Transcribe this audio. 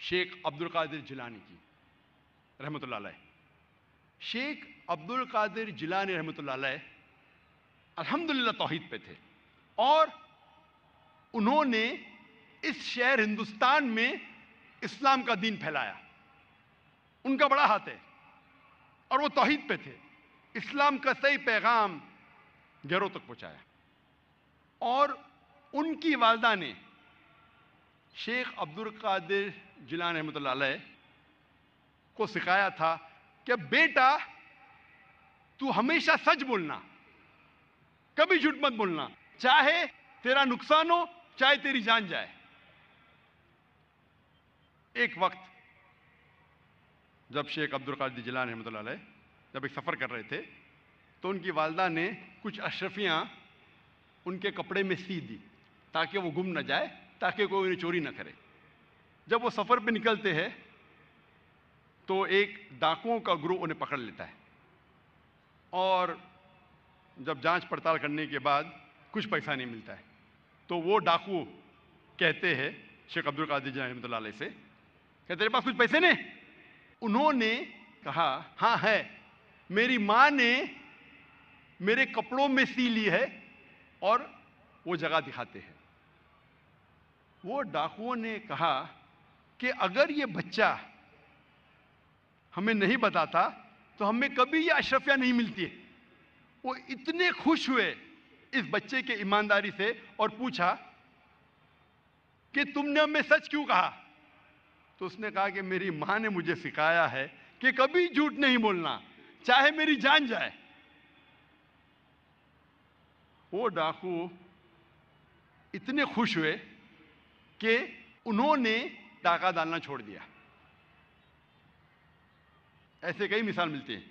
شیخ عبد القادر جیلانی کی رحمۃ اللہ علیہ. شیخ عبد القادر جیلانی رحمۃ اللہ علیہ الحمدللہ توحید پہ تھے، اور انہوں نے اس شہر ہندوستان میں اسلام کا دین پھیلایا. ان کا بڑا ہاتھ ہے، اور وہ توحید پہ تھے. اسلام کا صحیح پیغام گھروں تک پہنچایا. اور ان کی والدہ نے شیخ عبد القادر جیلانی رحمۃ اللہ علیہ کو سکھایا تھا کہ بیٹا تو ہمیشہ سچ بولنا، کبھی جھوٹ مت بولنا، چاہے تیرا نقصان ہو چاہے تیری جان جائے. ایک وقت جب شیخ عبد القادر جیلانی رحمۃ اللہ علیہ جب ایک سفر کر رہے تھے تو ان کی والدہ نے کچھ اشرفیاں ان کے کپڑے میں سی دی تاکہ وہ گم نہ جائے، تاکہ کوئی انہیں چوری نہ کرے. جب وہ سفر پہ نکلتے ہیں تو ایک ڈاکوؤں کا گروہ انہیں پکڑ لیتا ہے، اور جب جانچ پڑتال کرنے کے بعد کچھ پیسہ نہیں ملتا ہے تو وہ ڈاکو کہتے ہیں شیخ عبد القادر جیلانی رحمۃ اللہ علیہ سے کہ تیرے پاس کچھ پیسے نے؟ انہوں نے کہا ہاں ہے، میری ماں نے میرے کپڑوں میں سی لی ہے، اور وہ جگہ دکھاتے ہیں. وہ ڈاکوؤں نے کہا کہ اگر یہ بچہ ہمیں نہیں بتاتا تو ہمیں کبھی یہ اشرفیاں نہیں ملتی. وہ اتنے خوش ہوئے اس بچے کے ایمانداری سے اور پوچھا کہ تم نے ہمیں سچ کیوں کہا؟ تو اس نے کہا کہ میری ماں نے مجھے سکھایا ہے کہ کبھی جھوٹ نہیں بولنا، چاہے میری جان جائے. وہ ڈاکو اتنے خوش ہوئے کہ انہوں نے ڈاکہ ڈالنا چھوڑ دیا. ایسے کئی مثال ملتے ہیں.